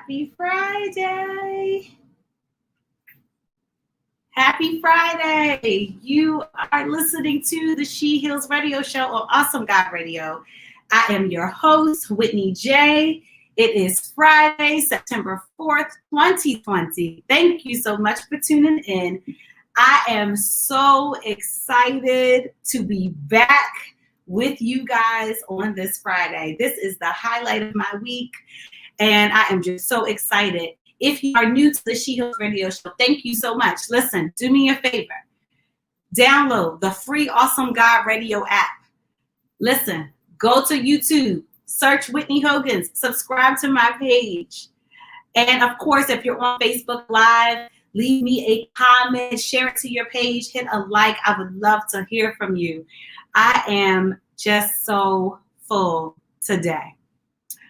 Happy Friday. Happy Friday. You are listening to the She Heals Radio Show on Awesome God Radio. I am your host, Whitney J. It is Friday, September 4th, 2020. Thank you so much for tuning in. I am so excited to be back with you guys on this Friday. This is the highlight of my week, and I am just so excited. If you are new to the She Heals Radio Show, thank you so much. Listen, do me a favor. Download the free Awesome God Radio app. Listen, go to YouTube, search Whitney Hogan's, subscribe to my page. And of course, if you're on Facebook Live, leave me a comment, share it to your page, hit a like. I would love to hear from you. I am just so full today.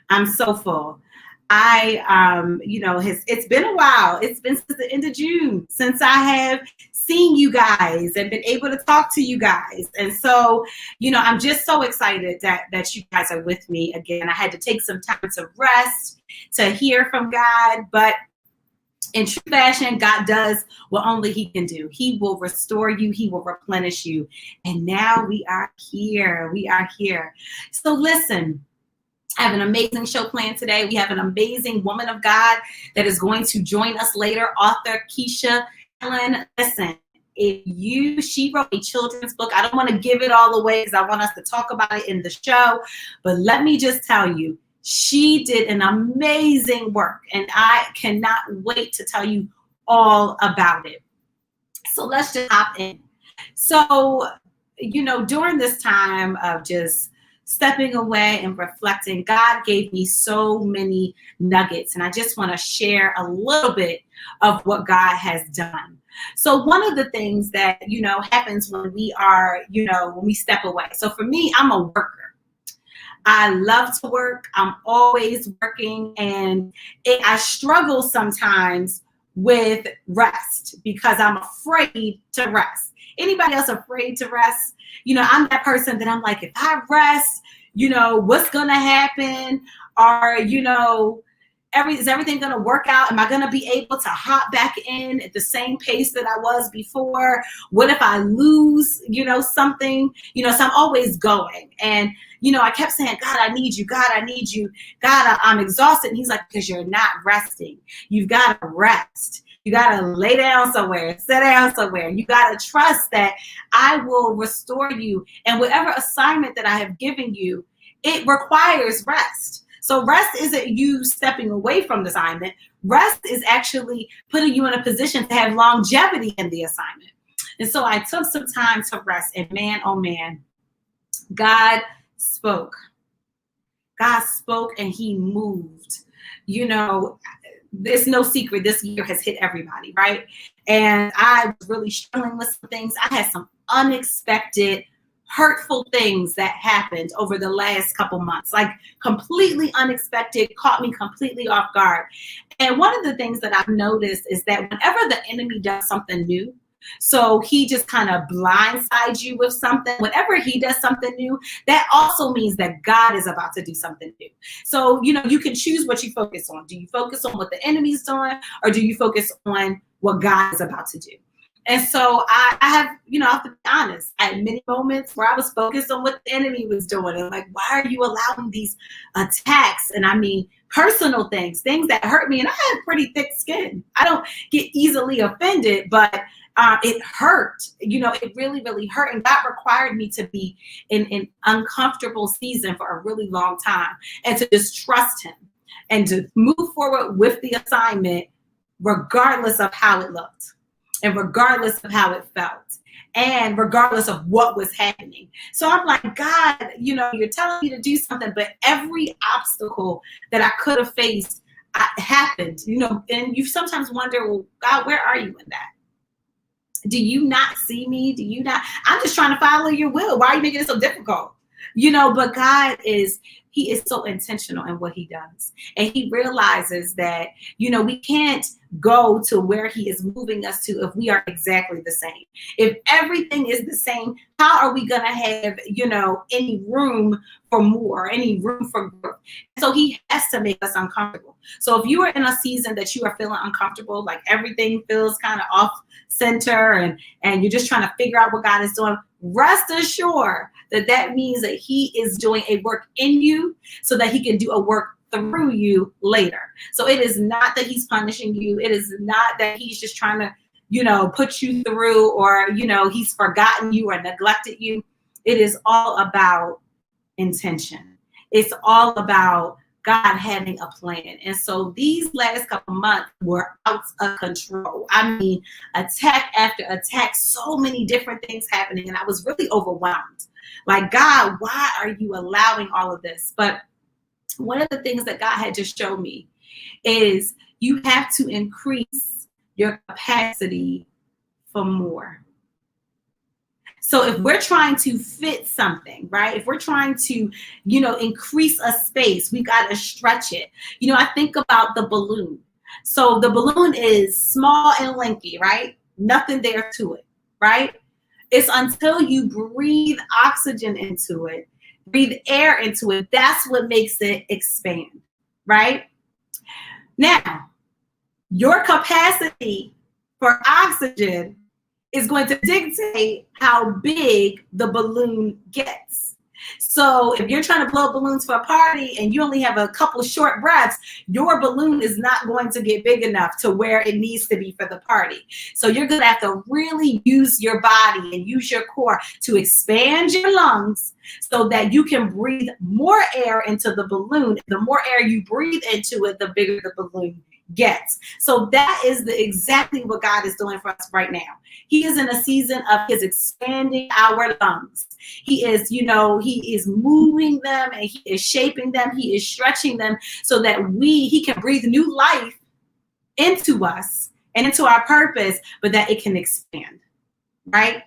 I'm so full. It's been a while. It's been since the end of June since I have seen you guys and been able to talk to you guys. And so, I'm just so excited that you guys are with me again. I had to take some time to rest, to hear from God, but in true fashion, God does what only He can do. He will restore you. He will replenish you. And now we are here. We are here. So listen, I have an amazing show planned today. We have an amazing woman of God that is going to join us later, author Keisha Allen. Listen, she wrote a children's book. I don't want to give it all away because I want us to talk about it in the show. But let me just tell you, she did an amazing work, and I cannot wait to tell you all about it. So let's just hop in. So, during this time of just stepping away and reflecting, God gave me so many nuggets, and I just want to share a little bit of what God has done. So one of the things that, happens when we are, when we step away. So for me, I'm a worker. I love to work. I'm always working, and I struggle sometimes with rest because I'm afraid to rest. Anybody else afraid to rest? I'm that person that I'm like, if I rest, what's going to happen? Or, is everything going to work out? Am I going to be able to hop back in at the same pace that I was before? What if I lose, something? So I'm always going. And, I kept saying, God, I need you. God, I need you. God, I'm exhausted. And He's like, because you're not resting. You've got to rest. You got to lay down somewhere, sit down somewhere. You got to trust that I will restore you. And whatever assignment that I have given you, it requires rest. So rest isn't you stepping away from the assignment. Rest is actually putting you in a position to have longevity in the assignment. And so I took some time to rest. And man, oh man, God spoke. God spoke and He moved. There's no secret. This year has hit everybody, right? And I was really struggling with some things. I had some unexpected, hurtful things that happened over the last couple months, like completely unexpected, caught me completely off guard. And one of the things that I've noticed is that whenever the enemy does something new, so he just kind of blindsides you with something. Whenever he does something new, that also means that God is about to do something new. So, you can choose what you focus on. Do you focus on what the enemy's doing, or do you focus on what God is about to do? And so I have, I have to be honest, I had many moments where I was focused on what the enemy was doing. And like, why are you allowing these attacks? And I mean, personal things that hurt me. And I have pretty thick skin. I don't get easily offended, but it hurt. It really, really hurt. And God required me to be in an uncomfortable season for a really long time and to just trust Him and to move forward with the assignment, regardless of how it looked. And regardless of how it felt, and regardless of what was happening. So I'm like, God, you're telling me to do something, but every obstacle that I could have faced happened, and you sometimes wonder, well, God, where are you in that? Do you not see me? Do you not? I'm just trying to follow your will. Why are you making it so difficult? But God He is so intentional in what He does. And He realizes that, we can't go to where He is moving us to if we are exactly the same. If everything is the same, how are we going to have, any room for more, any room for growth? So He has to make us uncomfortable. So if you are in a season that you are feeling uncomfortable, like everything feels kind of off center, and you're just trying to figure out what God is doing, rest assured that that means that he is doing a work in you so that he can do a work through you later. So it is not that he's punishing you. It is not that he's just trying to, put you through, or, he's forgotten you or neglected you. It is all about intention. It's all about God having a plan. And so these last couple months were out of control. I mean, attack after attack, so many different things happening. And I was really overwhelmed. Like, God, why are you allowing all of this? But one of the things that God had just showed me is you have to increase your capacity for more. So if we're trying to fit something, right? If we're trying to, increase a space, we got to stretch it. I think about the balloon. So the balloon is small and lanky, right? Nothing there to it, right? It's until you breathe oxygen into it, breathe air into it, that's what makes it expand, right? Now, your capacity for oxygen is going to dictate how big the balloon gets. So if you're trying to blow balloons for a party and you only have a couple of short breaths, your balloon is not going to get big enough to where it needs to be for the party. So you're going to have to really use your body and use your core to expand your lungs so that you can breathe more air into the balloon. The more air you breathe into it, the bigger the balloon gets. So that is exactly what God is doing for us right now. He is in a season of his expanding our lungs. He is, he is moving them and he is shaping them. He is stretching them so that he can breathe new life into us and into our purpose, but that it can expand, right?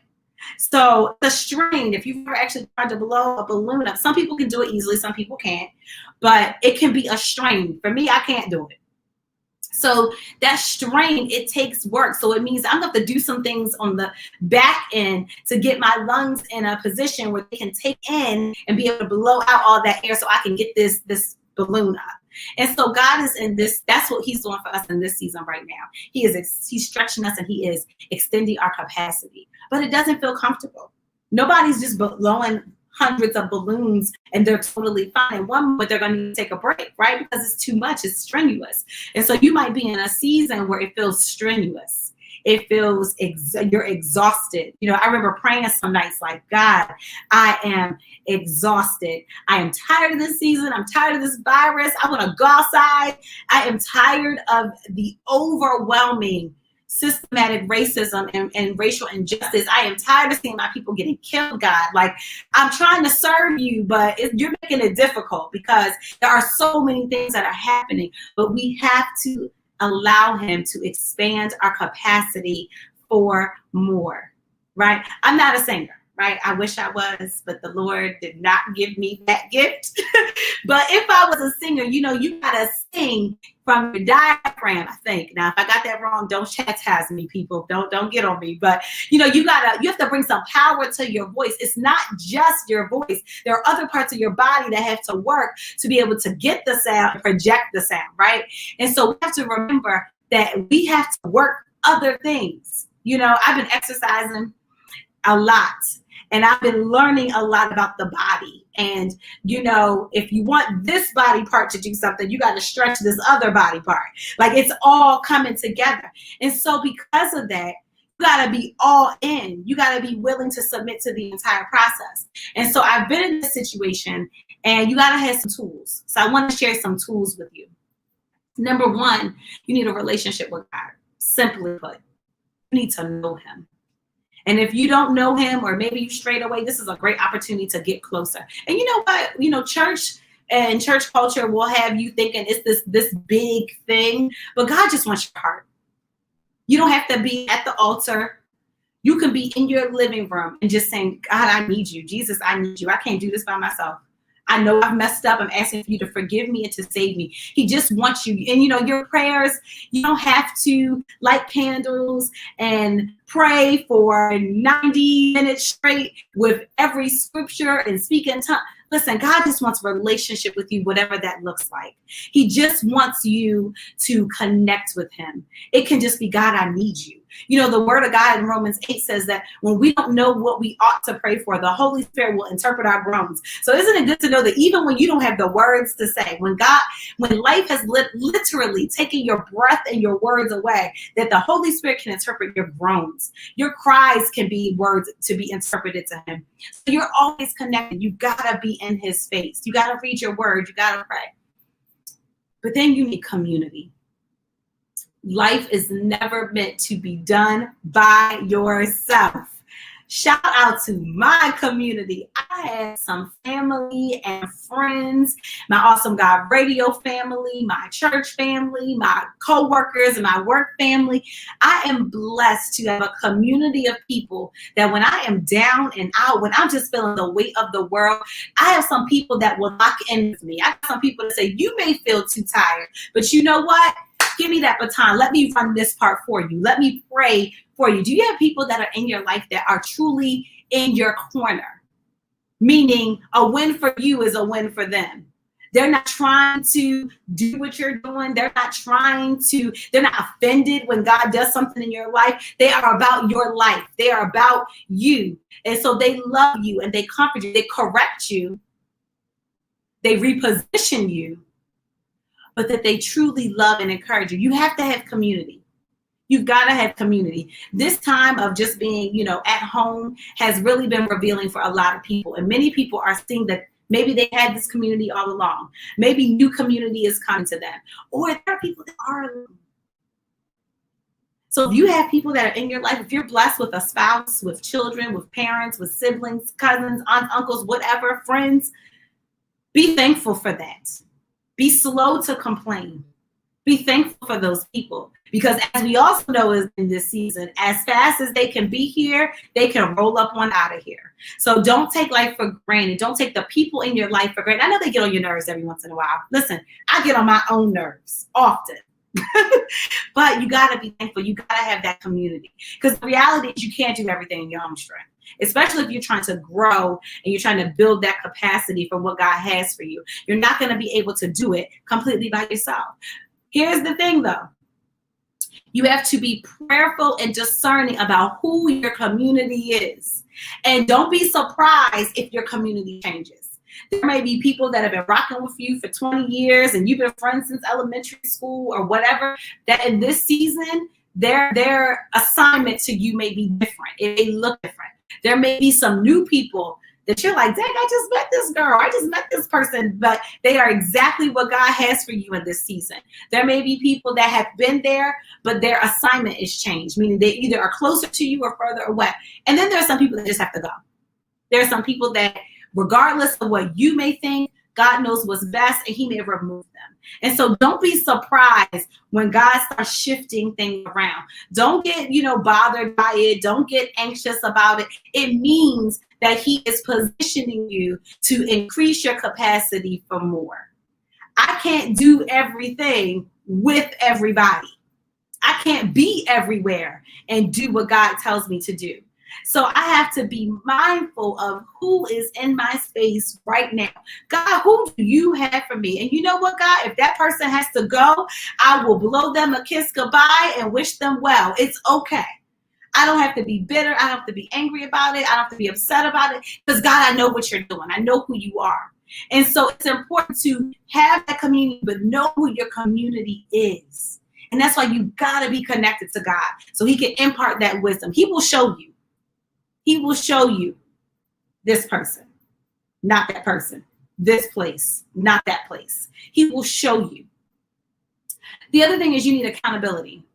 So the strain, if you've ever actually tried to blow a balloon up, some people can do it easily, some people can't, but it can be a strain. For me, I can't do it. So that strain, it takes work. So it means I'm going to have to do some things on the back end to get my lungs in a position where they can take in and be able to blow out all that air so I can get this balloon up. And so God is in this, that's what he's doing for us in this season right now. He's stretching us and he is extending our capacity, but it doesn't feel comfortable. Nobody's just blowing hundreds of balloons and they're totally fine. But they're going to take a break, right? Because it's too much, it's strenuous. And so you might be in a season where it feels strenuous. It feels you're exhausted. I remember praying some nights like, God, I am exhausted. I am tired of this season. I'm tired of this virus. I want to go outside. I am tired of the overwhelming systematic racism and racial injustice. I am tired of seeing my people getting killed, God. Like, I'm trying to serve you, but you're making it difficult because there are so many things that are happening, but we have to allow him to expand our capacity for more, right? I'm not a singer, right? I wish I was, but the Lord did not give me that gift. But if I was a singer, you gotta sing from your diaphragm, I think. Now, if I got that wrong, don't chastise me, people. Don't get on me. But you have to bring some power to your voice. It's not just your voice. There are other parts of your body that have to work to be able to get the sound and project the sound, right? And so we have to remember that we have to work other things. I've been exercising a lot. And I've been learning a lot about the body. And, if you want this body part to do something, you got to stretch this other body part. Like, it's all coming together. And so because of that, you got to be all in. You got to be willing to submit to the entire process. And so I've been in this situation and you got to have some tools. So I want to share some tools with you. Number one, you need a relationship with God. Simply put, you need to know him. And if you don't know him, or maybe you strayed away, this is a great opportunity to get closer. And you know what? Church and church culture will have you thinking it's this big thing, but God just wants your heart. You don't have to be at the altar. You can be in your living room and just saying, God, I need you. Jesus, I need you. I can't do this by myself. I know I've messed up. I'm asking for you to forgive me and to save me. He just wants you. And, your prayers, you don't have to light candles and pray for 90 minutes straight with every scripture and speak in tongues. Listen, God just wants a relationship with you, whatever that looks like. He just wants you to connect with him. It can just be, God, I need you. You know, the word of God in Romans 8 says that when we don't know what we ought to pray for, the Holy Spirit will interpret our groans. So isn't it good to know that even when you don't have the words to say, when life has literally taken your breath and your words away, that the Holy Spirit can interpret your groans. Your cries can be words to be interpreted to him. So you're always connected. You gotta be in his face. You gotta read your word. You gotta pray. But then you need community. Life is never meant to be done by yourself. Shout out to my community. I have some family and friends, my Awesome God Radio family, my church family, my co-workers and my work family. I am blessed to have a community of people that when I am down and out, when I'm just feeling the weight of the world, I have some people that will lock in with me. I have some people that say, you may feel too tired, but you know what? Give me that baton. Let me run this part for you. Let me pray for you. Do you have people that are in your life that are truly in your corner? Meaning a win for you is a win for them. They're not trying to do what you're doing. They're not offended when God does something in your life. They are about your life. They are about you. And so they love you and they comfort you. They correct you. They reposition you. But that they truly love and encourage you. You have to have community. You've got to have community. This time of just being, at home has really been revealing for a lot of people. And many people are seeing that maybe they had this community all along. Maybe new community is coming to them. Or there are people that are alone. So if you have people that are in your life, if you're blessed with a spouse, with children, with parents, with siblings, cousins, aunts, uncles, whatever, friends, be thankful for that. Be slow to complain. Be thankful for those people. Because as we also know is in this season, as fast as they can be here, they can roll up one out of here. So don't take life for granted. Don't take the people in your life for granted. I know they get on your nerves every once in a while. Listen, I get on my own nerves often. But you got to be thankful. You got to have that community. Because the reality is you can't do everything in your own strength. Especially if you're trying to grow and you're trying to build that capacity for what God has for you. You're not going to be able to do it completely by yourself. Here's the thing, though. You have to be prayerful and discerning about who your community is. And don't be surprised if your community changes. There may be people that have been rocking with you for 20 years and you've been friends since elementary school or whatever, that in this season, their assignment to you may be different. It may look different. There may be some new people that you're like, dang, I just met this girl. I just met this person. But they are exactly what God has for you in this season. There may be people that have been there, but their assignment is changed, meaning they either are closer to you or further away. And then there are some people that just have to go. There are some people that, regardless of what you may think, God knows what's best and he may remove them. And so don't be surprised when God starts shifting things around. Don't get, bothered by it. Don't get anxious about it. It means that he is positioning you to increase your capacity for more. I can't do everything with everybody. I can't be everywhere and do what God tells me to do. So I have to be mindful of who is in my space right now. God, who do you have for me? And you know what, God, if that person has to go, I will blow them a kiss goodbye and wish them well. It's okay. I don't have to be bitter. I don't have to be angry about it. I don't have to be upset about it because, God, I know what you're doing. I know who you are. And so it's important to have that community, but know who your community is. And that's why you got to be connected to God so he can impart that wisdom. He will show you. He will show you this person, not that person, this place, not that place. He will show you. The other thing is you need accountability.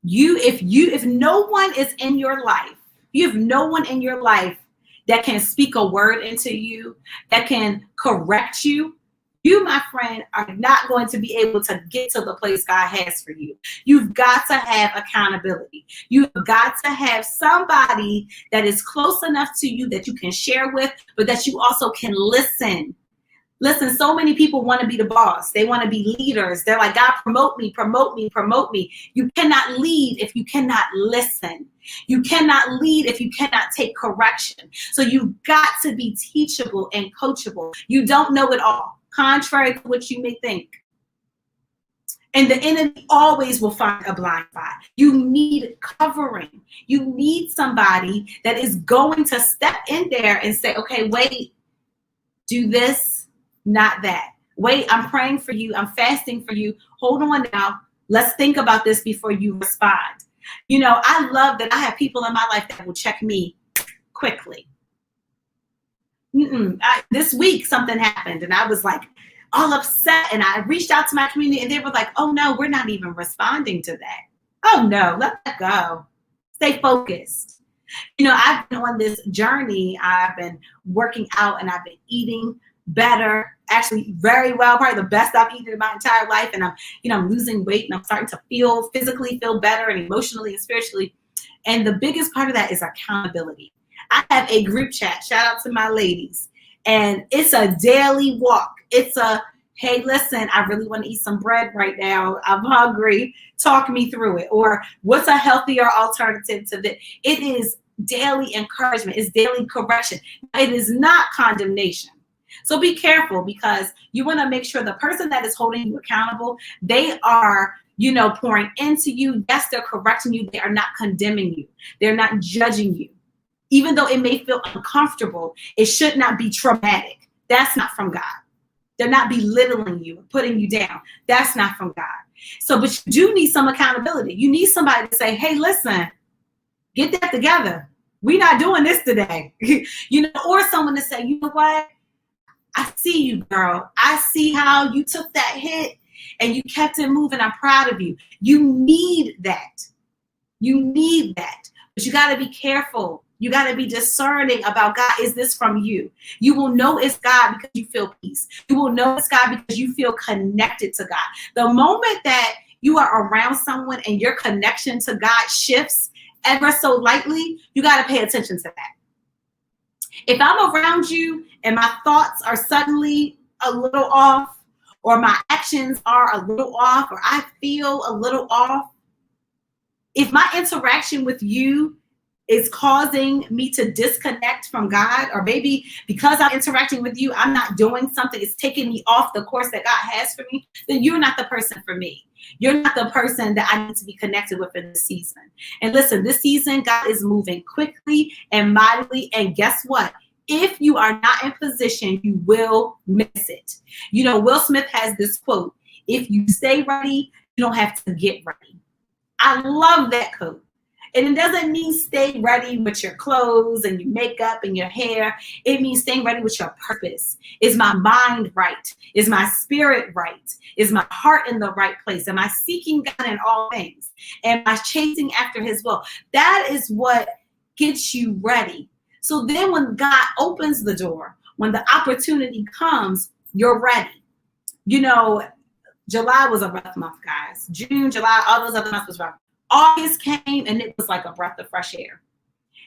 If no one is in your life, you have no one in your life that can speak a word into you, that can correct you, you, my friend, are not going to be able to get to the place God has for you. You've got to have accountability. You've got to have somebody that is close enough to you that you can share with, but that you also can listen. Listen, so many people want to be the boss. They want to be leaders. They're like, God, promote me, promote me, promote me. You cannot lead if you cannot listen. You cannot lead if you cannot take correction. So you've got to be teachable and coachable. You don't know it all, contrary to what you may think. And the enemy always will find a blind spot. You need covering. You need somebody that is going to step in there and say, okay, wait, do this, not that. Wait, I'm praying for you. I'm fasting for you. Hold on now. Let's think about this before you respond. You know, I love that I have people in my life that will check me quickly. This week, something happened and I was like, all upset, and I reached out to my community and they were like, oh no, we're not even responding to that. Oh no, let that go. Stay focused. You know, I've been on this journey. I've been working out and I've been eating better, actually very well, probably the best I've eaten in my entire life. And I'm losing weight and I'm starting to physically feel better and emotionally and spiritually. And the biggest part of that is accountability. I have a group chat, shout out to my ladies. And it's a daily walk. It's a, hey, listen, I really want to eat some bread right now. I'm hungry. Talk me through it. Or what's a healthier alternative to that? It is daily encouragement. It's daily correction. It is not condemnation. So be careful, because you want to make sure the person that is holding you accountable, they are, pouring into you. Yes, they're correcting you. They are not condemning you. They're not judging you. Even though it may feel uncomfortable, it should not be traumatic. That's not from God. They're not belittling you, putting you down. That's not from God. So, but you do need some accountability. You need somebody to say, hey, listen, get that together. We're not doing this today. Or someone to say, you know what? I see you, girl. I see how you took that hit and you kept it moving. I'm proud of you. You need that. You need that. But you got to be careful. You got to be discerning about, God, is this from you? You will know it's God because you feel peace. You will know it's God because you feel connected to God. The moment that you are around someone and your connection to God shifts ever so lightly, you got to pay attention to that. If I'm around you and my thoughts are suddenly a little off, or my actions are a little off, or I feel a little off, if my interaction with you is causing me to disconnect from God, or maybe because I'm interacting with you, I'm not doing something, it's taking me off the course that God has for me, then you're not the person for me. You're not the person that I need to be connected with in this season. And listen, this season, God is moving quickly and mightily. And guess what? If you are not in position, you will miss it. Will Smith has this quote, if you stay ready, you don't have to get ready. I love that quote. And it doesn't mean stay ready with your clothes and your makeup and your hair. It means staying ready with your purpose. Is my mind right? Is my spirit right? Is my heart in the right place? Am I seeking God in all things? Am I chasing after his will? That is what gets you ready. So then when God opens the door, when the opportunity comes, you're ready. July was a rough month, guys. June, July, all those other months was rough. August came and it was like a breath of fresh air.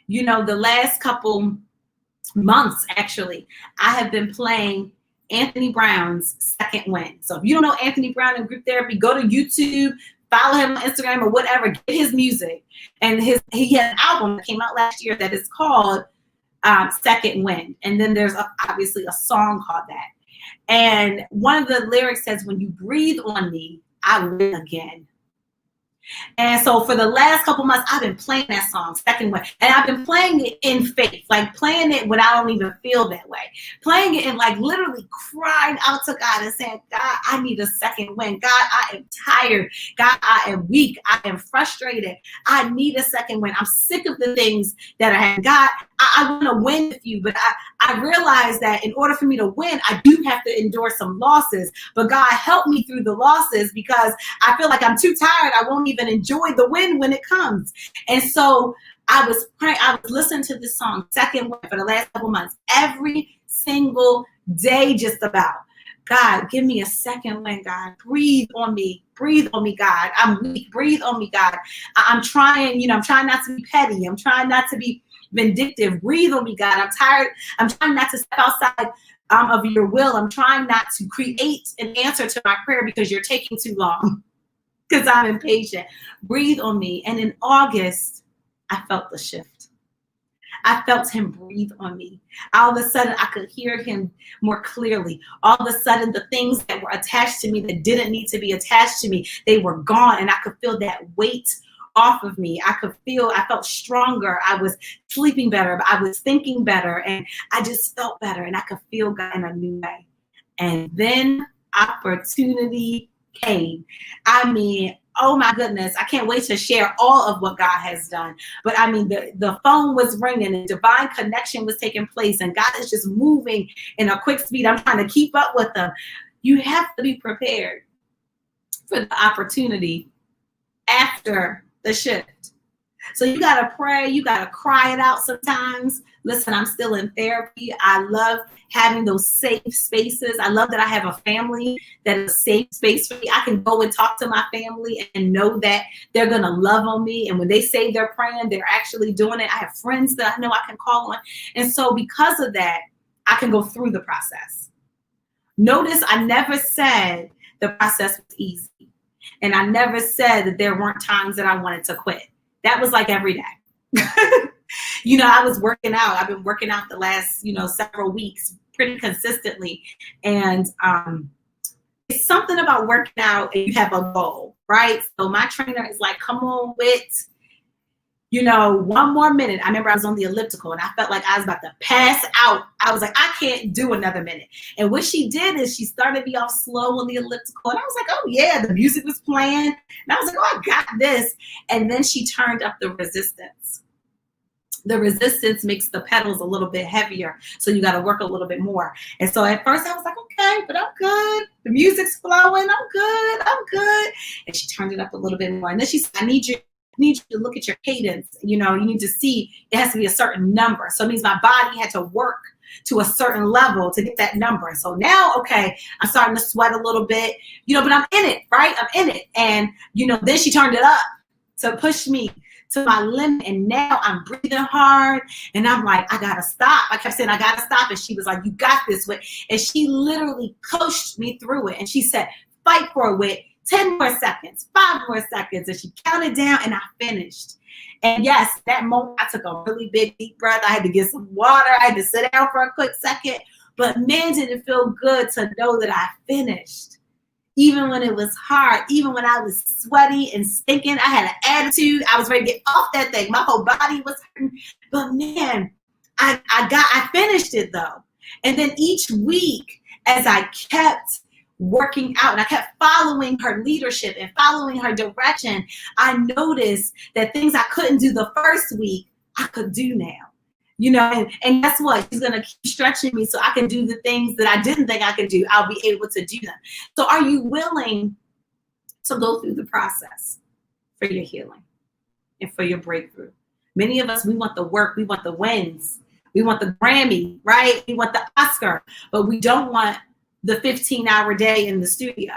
The last couple months, actually, I have been playing Anthony Brown's Second Wind. So if you don't know Anthony Brown in group therapy, go to YouTube, follow him on Instagram or whatever, get his music. And he has an album that came out last year that is called Second Wind. And then there's obviously a song called that. And one of the lyrics says, when you breathe on me, I win again. And so for the last couple months, I've been playing that song, Second Wind. And I've been playing it in faith, like playing it when I don't even feel that way. Playing it and like literally crying out to God and saying, God, I need a second wind. God, I am tired. God, I am weak. I am frustrated. I need a second wind. I'm sick of the things that I have. God, I want to win with you, but I realize that in order for me to win, I do have to endure some losses. But God, help me through the losses because I feel like I'm too tired. I won't even enjoy the win when it comes. And so I was praying, I was listening to this song, Second Wind, for the last couple months, every single day, just about. God, give me a second wind, God. Breathe on me, God. I'm weak. Breathe on me, God. I'm trying, I'm trying not to be petty. I'm trying not to be vindictive. Breathe on me, God. I'm tired. I'm trying not to step outside of your will. I'm trying not to create an answer to my prayer because you're taking too long, because I'm impatient. Breathe on me. And in August, I felt the shift. I felt him breathe on me. All of a sudden, I could hear him more clearly. All of a sudden, the things that were attached to me that didn't need to be attached to me, they were gone. And I could feel that weight off of me. I felt stronger. I was sleeping better. I was thinking better. And I just felt better. And I could feel God in a new way. And then opportunity came. I mean, oh my goodness, I can't wait to share all of what God has done. But I mean, the phone was ringing and divine connection was taking place, and God is just moving in a quick speed. I'm trying to keep up with them. You have to be prepared for the opportunity after the shift. So you got to pray. You got to cry it out sometimes. Listen, I'm still in therapy. I love having those safe spaces. I love that I have a family that is a safe space for me. I can go and talk to my family and know that they're going to love on me. And when they say they're praying, they're actually doing it. I have friends that I know I can call on. And so because of that, I can go through the process. Notice I never said the process was easy. And I never said that there weren't times that I wanted to quit. That was like every day. I was working out. I've been working out the last, several weeks pretty consistently. And it's something about working out and you have a goal, right? So my trainer is like, come on, Whit, 1 more minute. I remember I was on the elliptical and I felt like I was about to pass out. I was like, I can't do another minute. And what she did is she started me off slow on the elliptical. And I was like, oh yeah, the music was playing. And I was like, oh, I got this. And then she turned up the resistance. The resistance makes the pedals a little bit heavier. So you got to work a little bit more. And so at first I was like, okay, but I'm good. The music's flowing. I'm good. And she turned it up a little bit more. And then she said, I need you to look at your cadence. You need to see it has to be a certain number. So it means my body had to work to a certain level to get that number. So now, okay, I'm starting to sweat a little bit, but I'm in it, right? I'm in it. And, then she turned it up to push me to my limit. And now I'm breathing hard. And I'm like, I got to stop. I kept saying, I got to stop. And she was like, you got this, Whit. And she literally coached me through it. And she said, fight for it, Whit. 10 more seconds, 5 more seconds. And she counted down and I finished. And yes, that moment, I took a really big deep breath. I had to get some water. I had to sit down for a quick second. But man, did it feel good to know that I finished. Even when it was hard, even when I was sweaty and stinking, I had an attitude. I was ready to get off that thing. My whole body was hurting. But man, I finished it though. And then each week, as I kept working out and I kept following her leadership and following her direction, I noticed that things I couldn't do the first week, I could do now. And guess what? She's going to keep stretching me so I can do the things that I didn't think I could do. I'll be able to do them. So are you willing to go through the process for your healing and for your breakthrough? Many of us, we want the work, we want the wins, we want the Grammy, right? We want the Oscar, but we don't want the 15-hour day in the studio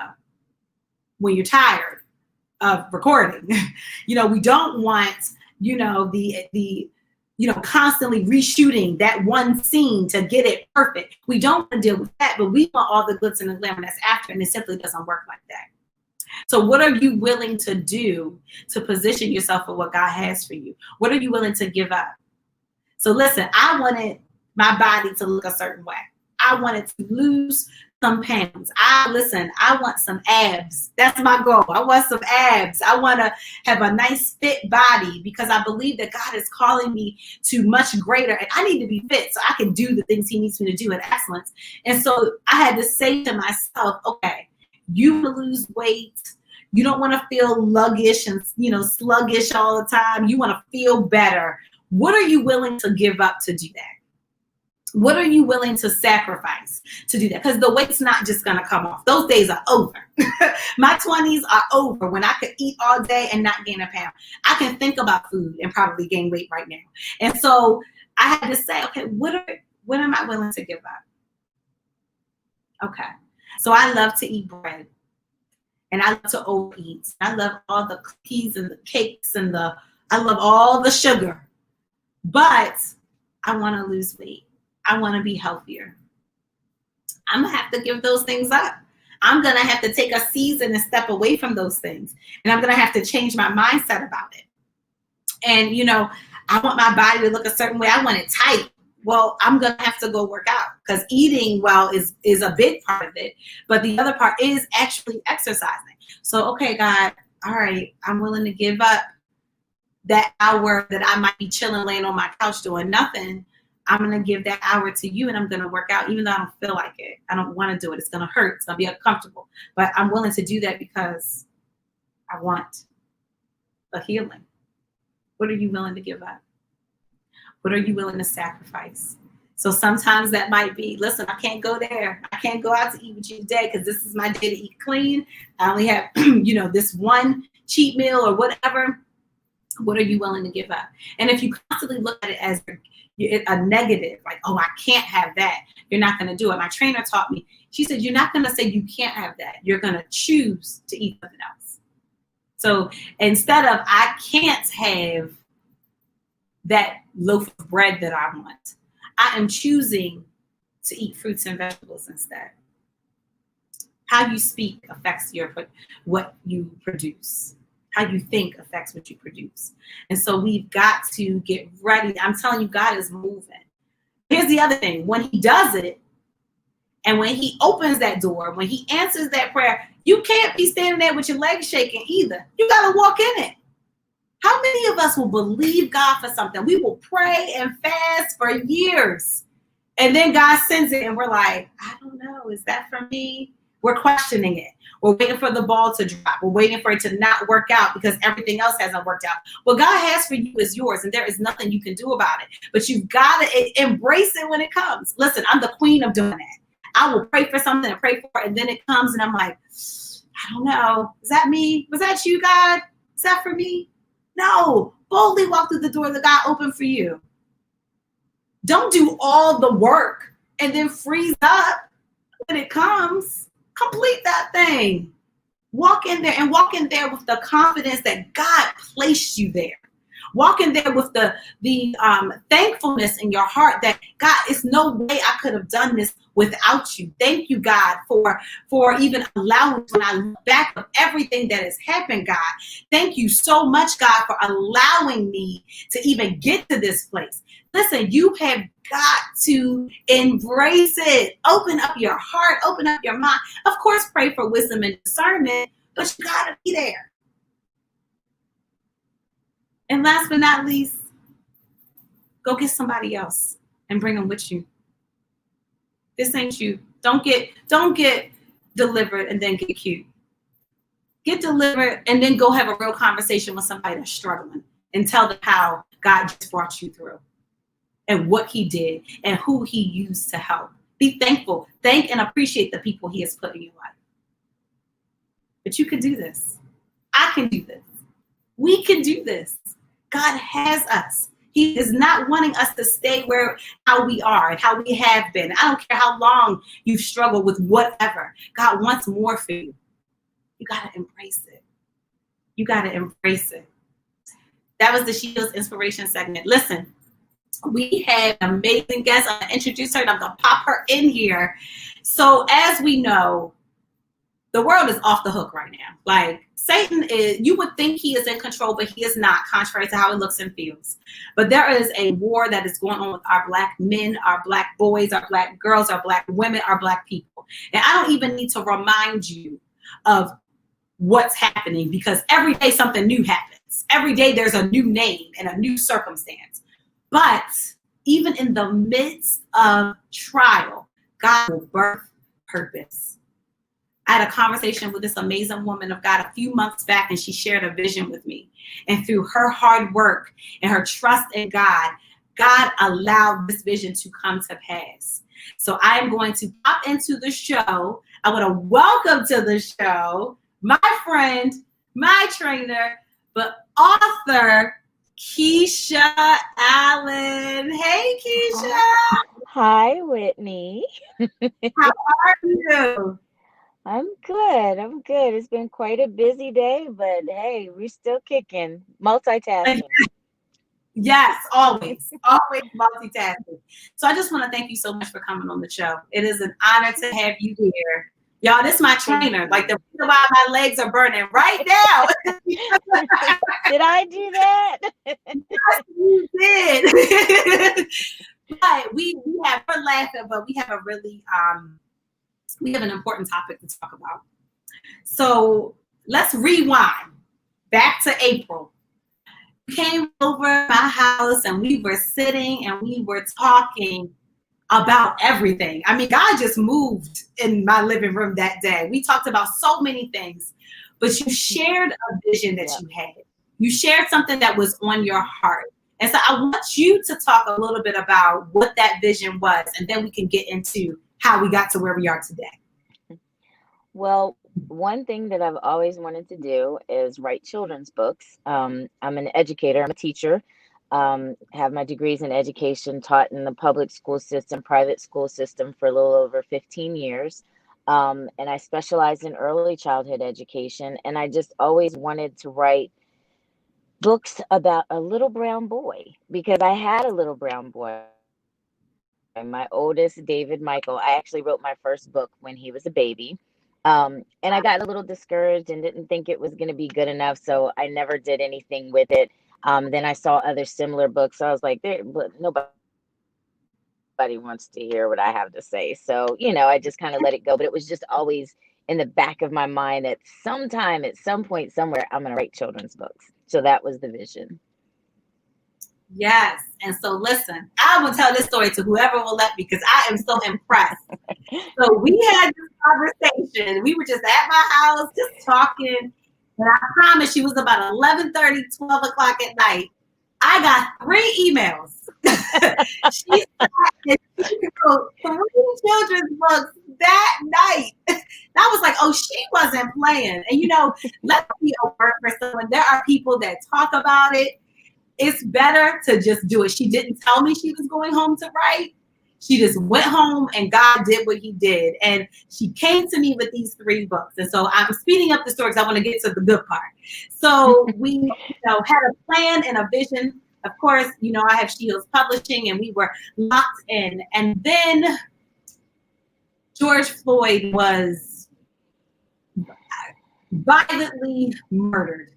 when you're tired of recording. We don't want, the constantly reshooting that one scene to get it perfect. We don't want to deal with that, but we want all the glitz and the glamour that's after, and it simply doesn't work like that. So what are you willing to do to position yourself for what God has for you? What are you willing to give up? So listen, I wanted my body to look a certain way. I wanted to lose some pounds. I want some abs. That's my goal. I want some abs. I want to have a nice fit body because I believe that God is calling me to much greater, and I need to be fit so I can do the things he needs me to do at excellence. And so I had to say to myself, okay, you want to lose weight. You don't want to feel sluggish and sluggish all the time. You want to feel better. What are you willing to give up to do that? What are you willing to sacrifice to do that? Because the weight's not just going to come off. Those days are over. My 20s are over when I could eat all day and not gain a pound. I can think about food and probably gain weight right now. And so I had to say, okay, what am I willing to give up? Okay. So I love to eat bread. And I love to overeat. I love all the cookies and the cakes and I love all the sugar. But I want to lose weight. I want to be healthier. I'm going to have to give those things up. I'm going to have to take a season and step away from those things. And I'm going to have to change my mindset about it. And, you know, I want my body to look a certain way. I want it tight. Well, I'm going to have to go work out, because eating well is a big part of it. But the other part is actually exercising. So, okay, God, all right, I'm willing to give up that hour that I might be chilling, laying on my couch doing nothing. I'm going to give that hour to you, and I'm going to work out even though I don't feel like it. I don't want to do it. It's going to hurt. It's going to be uncomfortable. But I'm willing to do that because I want a healing. What are you willing to give up? What are you willing to sacrifice? So sometimes that might be, listen, I can't go there. I can't go out to eat with you today because this is my day to eat clean. I only have, you know, this one cheat meal or whatever. What are you willing to give up? And if you constantly look at it as a negative, like, oh, I can't have that, you're not going to do it. My trainer taught me, she said, you're not going to say you can't have that. You're going to choose to eat something else. So instead of I can't have that loaf of bread that I want, I am choosing to eat fruits and vegetables instead. How you speak affects what you produce. How you think affects what you produce. And so we've got to get ready. I'm telling you, God is moving. Here's the other thing. When he does it, and when he opens that door, when he answers that prayer, you can't be standing there with your legs shaking either. You got to walk in it. How many of us will believe God for something? We will pray and fast for years. And then God sends it and we're like, I don't know. Is that for me? We're questioning it. We're waiting for the ball to drop. We're waiting for it to not work out because everything else hasn't worked out. What God has for you is yours, and there is nothing you can do about it. But you've got to embrace it when it comes. Listen, I'm the queen of doing that. I will pray for something and pray for it, and then it comes, and I'm like, I don't know. Is that me? Was that you, God? Is that for me? No. Boldly walk through the door that God opened for you. Don't do all the work and then freeze up when it comes. Complete that thing. Walk in there, and walk in there with the confidence that God placed you there. Walk in there with the thankfulness in your heart that God, it's no way I could have done this without you. Thank you, God, for even allowing, when I look back of everything that has happened, God, thank you so much, God, for allowing me to even get to this place. Listen, you have got to embrace it. Open up your heart, open up your mind. Of course, pray for wisdom and discernment, but you got to be there. And last but not least, go get somebody else and bring them with you. This ain't you. Don't get delivered and then get cute. Get delivered and then go have a real conversation with somebody that's struggling and tell them how God just brought you through and what he did and who he used to help. Be thankful. Thank and appreciate the people he has put in your life. But you can do this. I can do this. We can do this. God has us. He is not wanting us to stay how we are and how we have been. I don't care how long you've struggled with whatever. God wants more for you. You got to embrace it. You got to embrace it. That was the Shields Inspiration segment. Listen, we had an amazing guest. I'm going to introduce her and I'm going to pop her in here. So as we know, the world is off the hook right now. Like, Satan is, you would think he is in control, but he is not, contrary to how it looks and feels. But there is a war that is going on with our Black men, our Black boys, our Black girls, our Black women, our Black people. And I don't even need to remind you of what's happening, because every day something new happens. Every day there's a new name and a new circumstance. But even in the midst of trial, God will birth purpose. I had a conversation with this amazing woman of God a few months back, and she shared a vision with me. And through her hard work and her trust in God, God allowed this vision to come to pass. So I am going to pop into the show. I want to welcome to the show my friend, my trainer, but author, Keisha Allen. Hey, Keisha. Hi, Whitney. How are you? I'm good. It's been quite a busy day, but hey, we're still kicking, multitasking. Yes, always, always multitasking. So I just want to thank you so much for coming on the show. It is an honor to have you here. Y'all, this is my trainer. Like the reason why my legs are burning right now. Did I do that? Yes, you did. But we have, we're laughing, but we have a really we have an important topic to talk about. So let's rewind back to April. You came over my house and we were sitting and we were talking about everything. I mean, God just moved in my living room that day. We talked about so many things, but you shared a vision that you had. You shared something that was on your heart. And so I want you to talk a little bit about what that vision was, and then we can get into how we got to where we are today. Well, one thing that I've always wanted to do is write children's books. I'm an educator, I'm a teacher, have my degrees in education, taught in the public school system, private school system for a little over 15 years. And I specialize in early childhood education. And I just always wanted to write books about a little brown boy because I had a little brown boy. My oldest, David Michael, I actually wrote my first book when he was a baby. And I got a little discouraged and didn't think it was going to be good enough. So I never did anything with it. Then I saw other similar books. So I was like, but nobody wants to hear what I have to say. So, I just kind of let it go. But it was just always in the back of my mind that sometime, at some point, somewhere, I'm going to write children's books. So that was the vision. Yes. And so listen, I will tell this story to whoever will let me because I am so impressed. So we had this conversation. We were just at my house, just talking. And I promise you, it was about 11:30, 12 o'clock at night. I got 3 emails. She started wrote 3 children's books that night. And I was like, oh, she wasn't playing. And let's be a word for someone. There are people that talk about it. It's better to just do it. She didn't tell me she was going home to write. She just went home and God did what he did. And she came to me with these 3 books. And so I'm speeding up the story because I want to get to the good part. So we had a plan and a vision. Of course, I have Shields Publishing and we were locked in. And then George Floyd was violently murdered.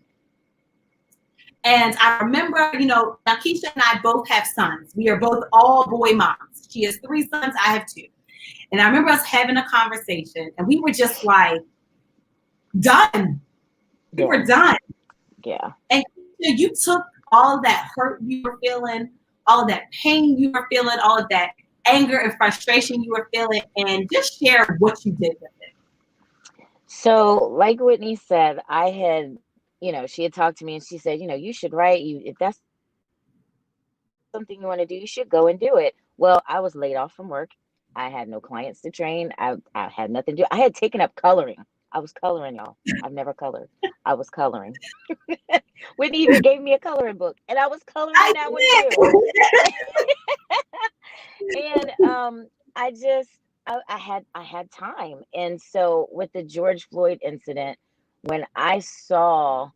And I remember, now Keisha and I both have sons. We are both all boy moms. She has 3 sons, I have 2. And I remember us having a conversation and we were just like, done. We were done. Yeah. And you took all of that hurt you were feeling, all of that pain you were feeling, all of that anger and frustration you were feeling, and just share what you did with it. So, like Whitney said, I had, she had talked to me and she said, you should write. If that's something you want to do, you should go and do it. Well, I was laid off from work. I had no clients to train. I had nothing to do. I had taken up coloring. I was coloring, y'all. I've never colored. I was coloring. Whitney even gave me a coloring book, and I was coloring that one too. And I had time. And so with the George Floyd incident, when I saw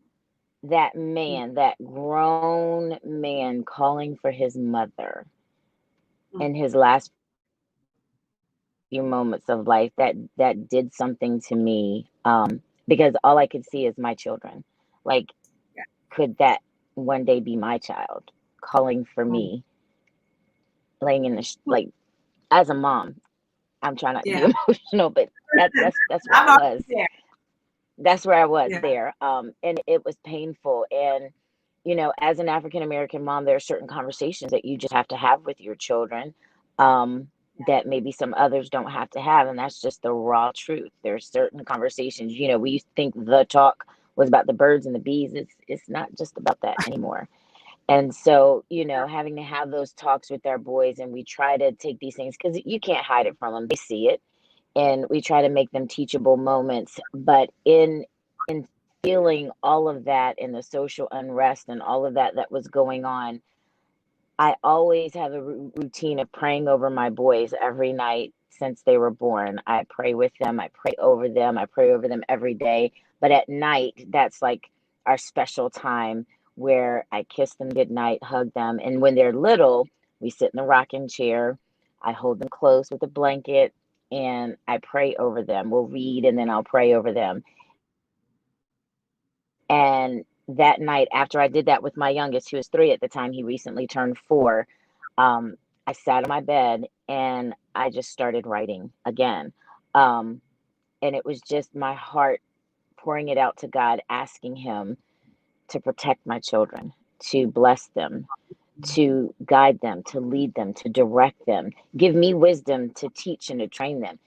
that man, that grown man calling for his mother in his last few moments of life, that did something to me, because all I could see is my children. Like, could that one day be my child calling for me, laying in the like, as a mom? I'm trying not to be emotional, but that's where I was. That's where I was there. And it was painful. And, as an African American mom, there are certain conversations that you just have to have with your children, that maybe some others don't have to have. And that's just the raw truth. There's certain conversations, we used to think the talk was about the birds and the bees. It's not just about that anymore. And so, having to have those talks with our boys, and we try to take these things because you can't hide it from them. They see it. And we try to make them teachable moments. But in feeling all of that and the social unrest and all of that was going on, I always have a routine of praying over my boys every night since they were born. I pray with them. I pray over them. I pray over them every day. But at night, that's like our special time where I kiss them goodnight, hug them. And when they're little, we sit in the rocking chair. I hold them close with a blanket and I pray over them. We'll read and then I'll pray over them. And that night, after I did that with my youngest, who was 3 at the time, he recently turned 4. I sat on my bed and I just started writing again. Um, and it was just my heart pouring it out to God, asking Him to protect my children, to bless them, to guide them, to lead them, to direct them, give me wisdom to teach and to train them,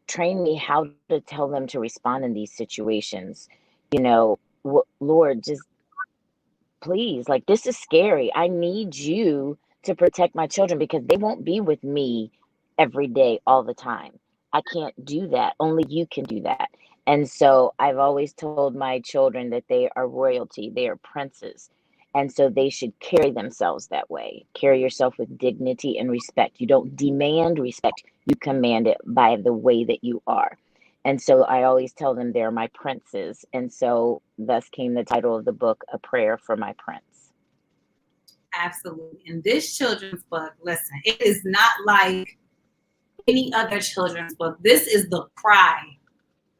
train me how to tell them to respond in these situations. You know, Lord, just please, like, this is scary. I need you to protect my children because they won't be with me every day, all the time. I can't do that. Only you can do that. And so I've always told my children that they are royalty, they are princes. And so they should carry themselves that way. Carry yourself with dignity and respect. You don't demand respect, you command it by the way that you are. And so I always tell them they're my princes. And so thus came the title of the book, A Prayer for My Prince. Absolutely. And this children's book, listen, it is not like any other children's book. This is the cry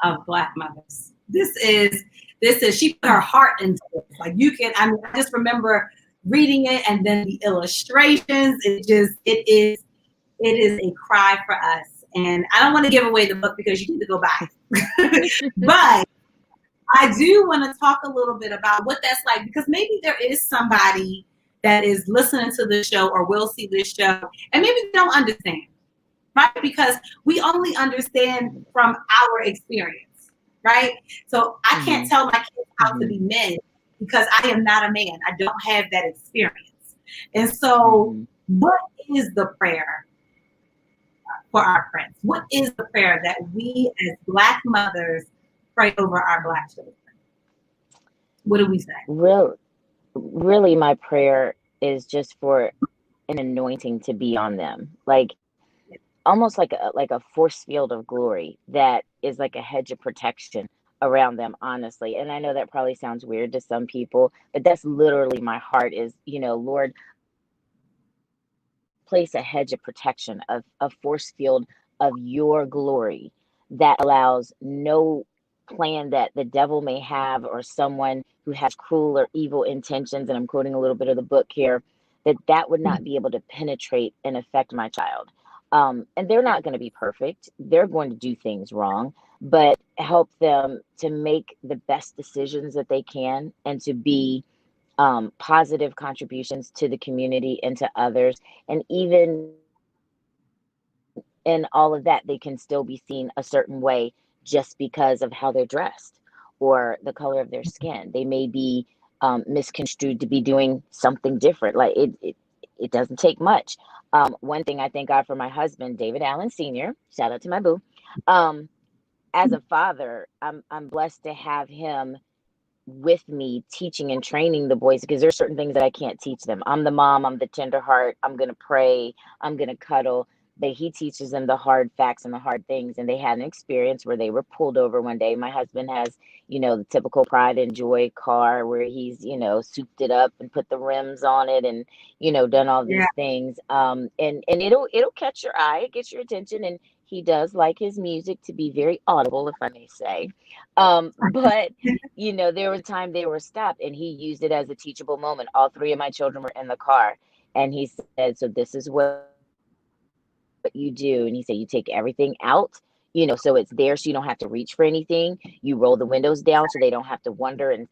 of Black mothers. She put her heart into it. Like I just remember reading it and then the illustrations. It is a cry for us. And I don't want to give away the book because you need to go buy it. But I do want to talk a little bit about what that's like, because maybe there is somebody that is listening to this show or will see this show and maybe they don't understand, right? Because we only understand from our experience, right? So I can't tell my kids how to be men because I am not a man. I don't have that experience. And so what is the prayer for our friends? What is the prayer that we as Black mothers pray over our Black children? What do we say? Really, my prayer is just for an anointing to be on them, like almost like a force field of glory that is like a hedge of protection around them, honestly. And I know that probably sounds weird to some people, but that's literally my heart is, Lord, place a hedge of protection, of a force field of your glory that allows no plan that the devil may have or someone who has cruel or evil intentions, and I'm quoting a little bit of the book here, that would not be able to penetrate and affect my child. And they're not going to be perfect. They're going to do things wrong, but help them to make the best decisions that they can and to be positive contributions to the community and to others. And even in all of that, they can still be seen a certain way just because of how they're dressed or the color of their skin. They may be misconstrued to be doing something different. Like it doesn't take much. One thing I thank God for my husband, David Allen Sr., shout out to my boo. As a father, I'm blessed to have him with me teaching and training the boys because there's certain things that I can't teach them. I'm the mom, I'm the tender heart, I'm going to pray, I'm going to cuddle. But he teaches them the hard facts and the hard things. And they had an experience where they were pulled over one day. My husband has, the typical pride and joy car where he's, souped it up and put the rims on it and, done all these things. And it'll catch your eye, it gets your attention. And he does like his music to be very audible, if I may say. But there was a time they were stopped and he used it as a teachable moment. All 3 of my children were in the car. And he said, so this is what you do. And he said, you take everything out, so it's there so you don't have to reach for anything. You roll the windows down so they don't have to wonder and,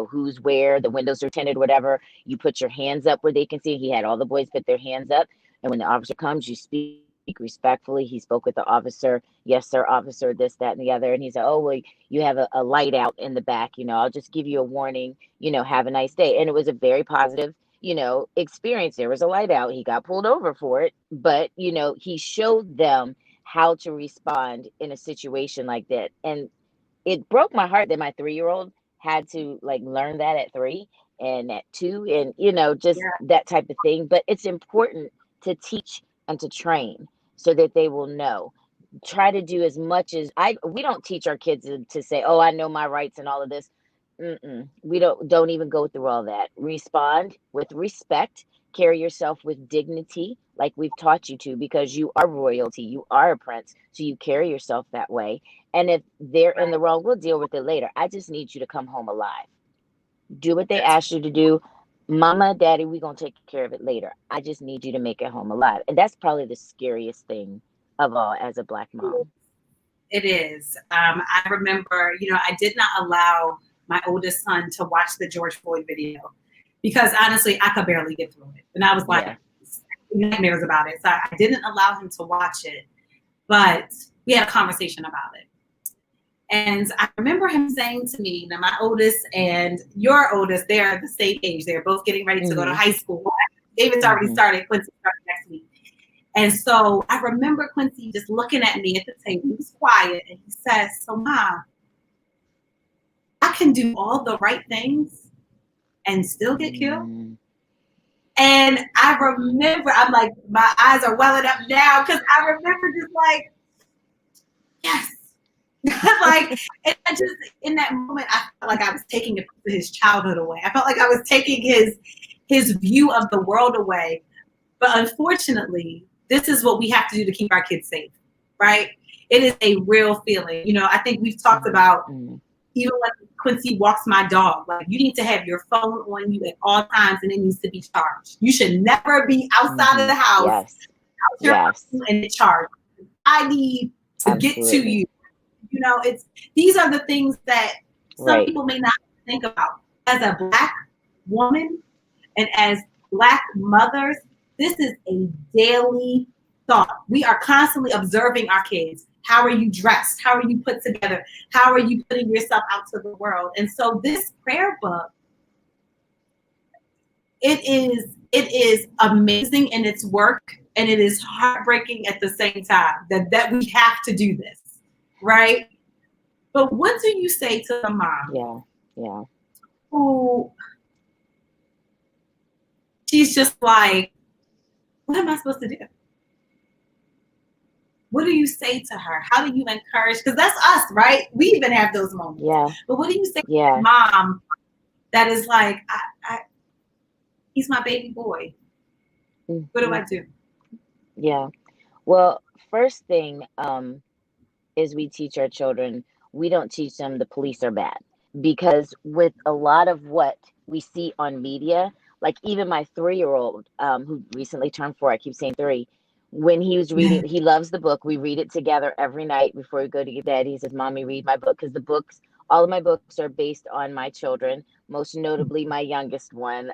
who's where, the windows are tinted, whatever. You put your hands up where they can see. He had all the boys put their hands up. And when the officer comes, you speak respectfully. He spoke with the officer. Yes, sir, officer, this, that, and the other. And he said, oh, well, you have a light out in the back. I'll just give you a warning, have a nice day. And it was a very positive, experience. There was a light out. He got pulled over for it. But, he showed them how to respond in a situation like that. And it broke my heart that my 3-year-old had to like learn that at 3 and at 2 and just that type of thing. But it's important to teach and to train so that they will know. Try to do as much as we don't teach our kids to say, oh, I know my rights and all of this. We don't even go through all that. Respond with respect, carry yourself with dignity, like we've taught you to, because you are royalty, you are a prince, so you carry yourself that way. And if they're in the wrong, we'll deal with it later. I just need you to come home alive. Do what they That's asked you to do. Mama, daddy, we're gonna take care of it later. I just need you to make it home alive. And that's probably the scariest thing of all as a Black mom. it is. I remember, I did not allow my oldest son to watch the George Floyd video because honestly, I could barely get through it. And I was like, Yeah. nightmares about it. So I didn't allow him to watch it, but we had a conversation about it. And I remember him saying to me, now my oldest and your oldest, they're the same age. They're both getting ready to go to high school. David's already started. Quincy started next week. And so I remember Quincy just looking at me at the table. He was quiet and he says, so Ma, I can do all the right things and still get killed. And I remember, I'm like, my eyes are welling up now because I remember just like, yes. Like, and I just, in that moment, I felt like I was taking a piece of his childhood away. I felt like I was taking his view of the world away. But unfortunately, this is what we have to do to keep our kids safe, right? It is a real feeling. I think we've talked about, even when Quincy walks my dog, like you need to have your phone on you at all times and it needs to be charged. You should never be outside of the house and it's charged. I need to get to you. These are the things that some people may not think about. As a Black woman and as Black mothers, this is a daily thought. We are constantly observing our kids. How are you dressed? How are you put together? How are you putting yourself out to the world? And so this prayer book, it is amazing in its work, and it is heartbreaking at the same time that we have to do this, right? But what do you say to the mom? Yeah. Who she's just like, what am I supposed to do? What do you say to her? How do you encourage? Because that's us, right? We even have those moments. Yeah. But what do you say to mom that is like, he's my baby boy? What do I do? Yeah. Well, first thing is we teach our children, we don't teach them the police are bad. Because with a lot of what we see on media, like even my 3-year-old who recently turned 4, I keep saying 3, when he was reading, he loves the book. We read it together every night before we go to bed. He says, Mommy, read my book. Because all of my books are based on my children, most notably my youngest one,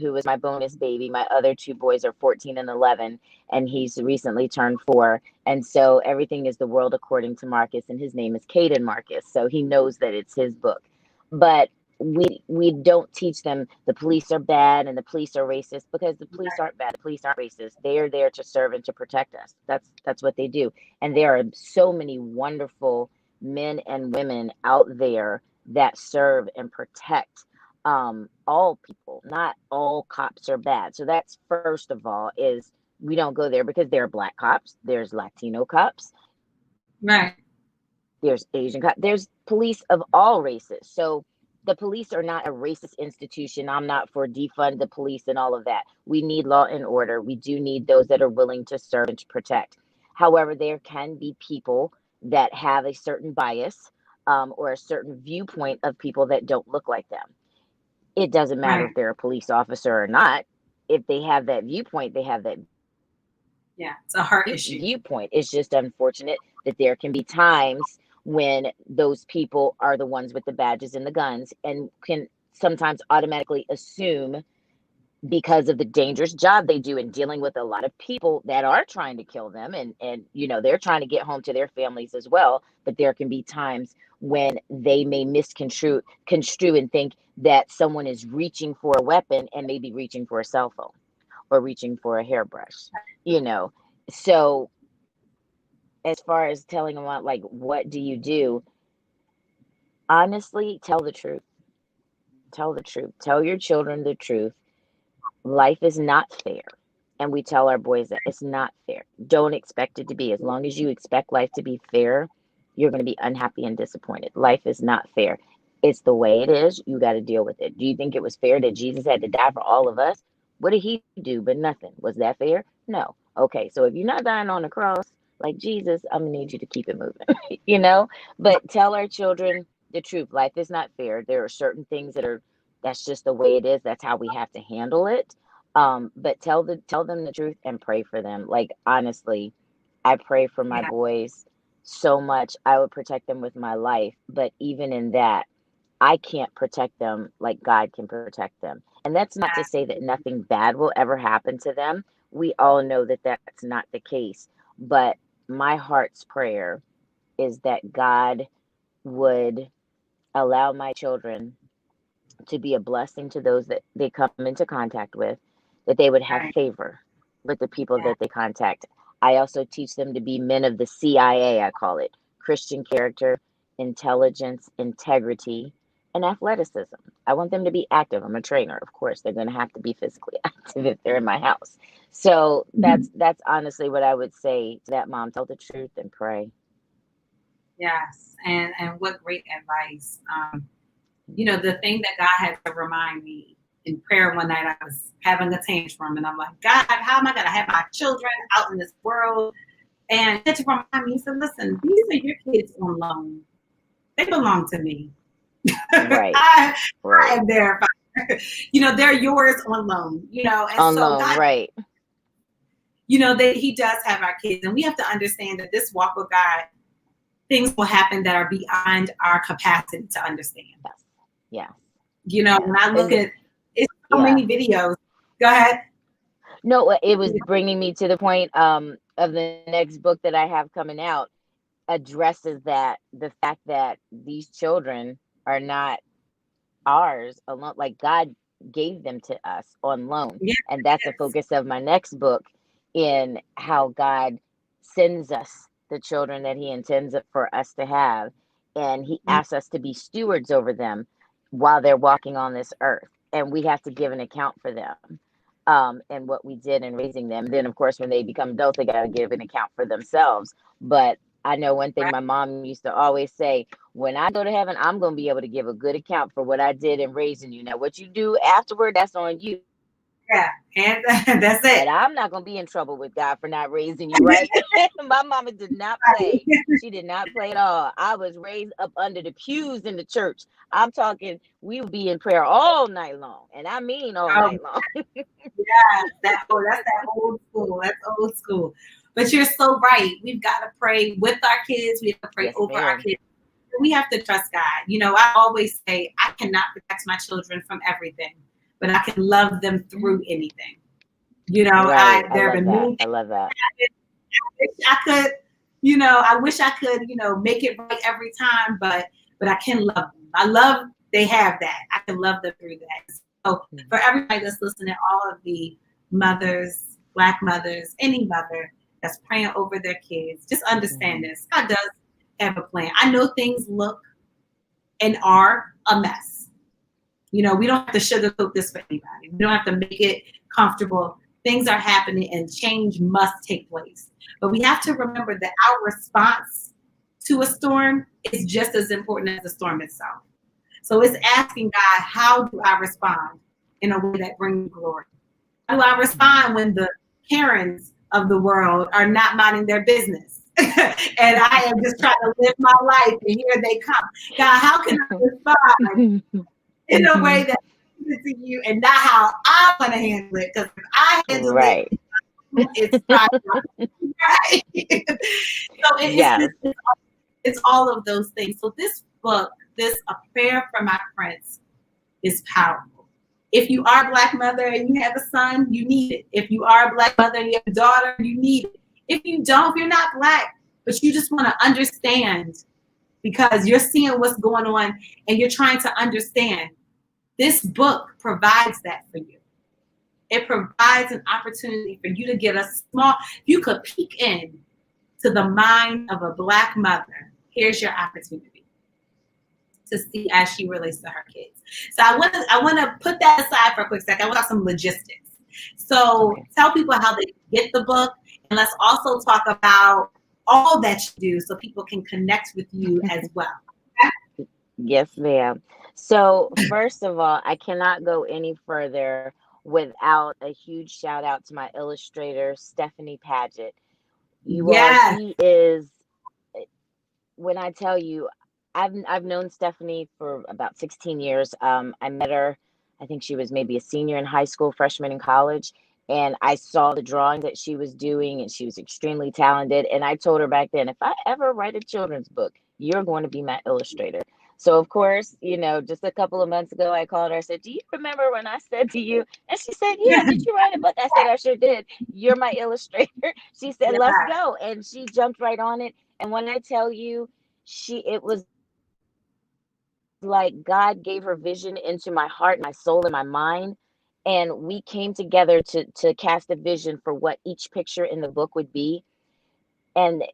who was my bonus baby. My other 2 boys are 14 and 11, and he's recently turned 4. And so everything is the world according to Marcus, and his name is Caden Marcus. So he knows that it's his book. But we don't teach them the police are bad and the police are racist, because the police aren't bad, the police aren't racist. They are there to serve and to protect us. That's what they do. And there are so many wonderful men and women out there that serve and protect all people. Not all cops are bad. So that's first of all, is we don't go there, because there are Black cops, there's Latino cops, right, there's Asian cops, there's police of all races. So the police are not a racist institution. I'm not for defund the police and all of that. We need law and order. We do need those that are willing to serve and to protect. However, there can be people that have a certain bias or a certain viewpoint of people that don't look like them. It doesn't matter if they're a police officer or not. If they have that viewpoint, they have that. Yeah, it's a heart issue. Viewpoint. It's just unfortunate that there can be times when those people are the ones with the badges and the guns, and can sometimes automatically assume, because of the dangerous job they do in dealing with a lot of people that are trying to kill them, and they're trying to get home to their families as well. But there can be times when they may misconstrue and think that someone is reaching for a weapon and maybe reaching for a cell phone or reaching for a hairbrush, So as far as telling them, like, what do you do? Honestly, tell the truth. Tell the truth. Tell your children the truth. Life is not fair. And we tell our boys that it's not fair. Don't expect it to be. As long as you expect life to be fair, you're going to be unhappy and disappointed. Life is not fair. It's the way it is. You got to deal with it. Do you think it was fair that Jesus had to die for all of us? What did he do? But nothing. Was that fair? No. Okay. So if you're not dying on the cross like Jesus, I'm going to need you to keep it moving, you know? But tell our children the truth. Life is not fair. There are certain things that's just the way it is. That's how we have to handle it. But tell them the truth and pray for them. Like, honestly, I pray for my Yeah. boys so much. I would protect them with my life. But even in that, I can't protect them like God can protect them. And that's not to say that nothing bad will ever happen to them. We all know that that's not the case. But my heart's prayer is that God would allow my children to be a blessing to those that they come into contact with, that they would have Right. favor with the people Yeah. that they contact. I also teach them to be men of the CIA, I call it Christian character, intelligence, integrity, and athleticism. I want them to be active. I'm a trainer. Of course, they're going to have to be physically active if they're in my house. So that's honestly what I would say to that mom. Tell the truth and pray. Yes. And what great advice. The thing that God had to remind me in prayer one night, I was having a tantrum, and I'm like, God, how am I going to have my children out in this world? And he had to remind me, he said, listen, these are your kids on loan. They belong to me. Right. I Right. am there. They're yours on loan, and On so loan. God, Right. he does have our kids, and we have to understand that this walk with God, things will happen that are beyond our capacity to understand. Yes. When I look at so Yeah. many videos. Go ahead. No, it was bringing me to the point of the next book that I have coming out addresses that the fact that these children are not ours alone. Like, God gave them to us on loan. Yes, And that's the focus of my next book, in how God sends us the children that he intends for us to have. And he asks us to be stewards over them while they're walking on this earth. And we have to give an account for them. And what we did in raising them. Then, of course, when they become adults, they got to give an account for themselves. But I know one thing my mom used to always say: when I go to heaven, I'm going to be able to give a good account for what I did in raising you. Now, what you do afterward, that's on you. Yeah, and that's it. But I'm not going to be in trouble with God for not raising you right. My mama did not play. She did not play at all. I was raised up under the pews in the church. I'm talking, we would be in prayer all night long. And I mean all night long. That's that old school. That's old school. But you're so right. We've got to pray with our kids. We have to pray over our kids. We have to trust God. I always say I cannot protect my children from everything, but I can love them through anything. Right. There have been many things I love that. I could, I wish I could, make it right every time, but I can love them. I love they have that. I can love them through that. So for everybody that's listening, all of the mothers, Black mothers, any mother that's praying over their kids, just understand this. God does have a plan. I know things look and are a mess. We don't have to sugarcoat this for anybody. We don't have to make it comfortable. Things are happening and change must take place. But we have to remember that our response to a storm is just as important as the storm itself. So it's asking God, how do I respond in a way that brings glory? How do I respond when the Karens of the world are not minding their business? And I am just trying to live my life, and here they come. God, how can I respond in a way that is to you and not how I want to handle it? Because if I handle it, it's fine. Right? So it's all of those things. So this book, this A Prayer for My Prince, is powerful. If you are a Black mother and you have a son, you need it. If you are a Black mother and you have a daughter, you need it. If you don't, if you're not Black, but you just want to understand because you're seeing what's going on and you're trying to understand, this book provides that for you. It provides an opportunity for you to get you could peek in to the mind of a Black mother. Here's your opportunity to see as she relates to her kids. So I want to put that aside for a quick second. I want to talk some logistics. So tell people how they get the book, and let's also talk about all that you do so people can connect with you as well. Yes, ma'am. So, first of all, I cannot go any further without a huge shout out to my illustrator, Stephanie Paget. You all, Yes, she is, when I tell you, I've known Stephanie for about 16 years. I met her, I think she was maybe a senior in high school, freshman in college, and I saw the drawings that she was doing, and she was extremely talented. And I told her back then, if I ever write a children's book, you're going to be my illustrator. So of course, just a couple of months ago, I called her. I said, "Do you remember when I said to you?" And she said, "Yeah, did you write a book?" I said, "I sure did. You're my illustrator." She said, "Let's yes, go," and she jumped right on it. And when I tell you, it was like God gave her vision into my heart, my soul, and my mind. And we came together to cast a vision for what each picture in the book would be. And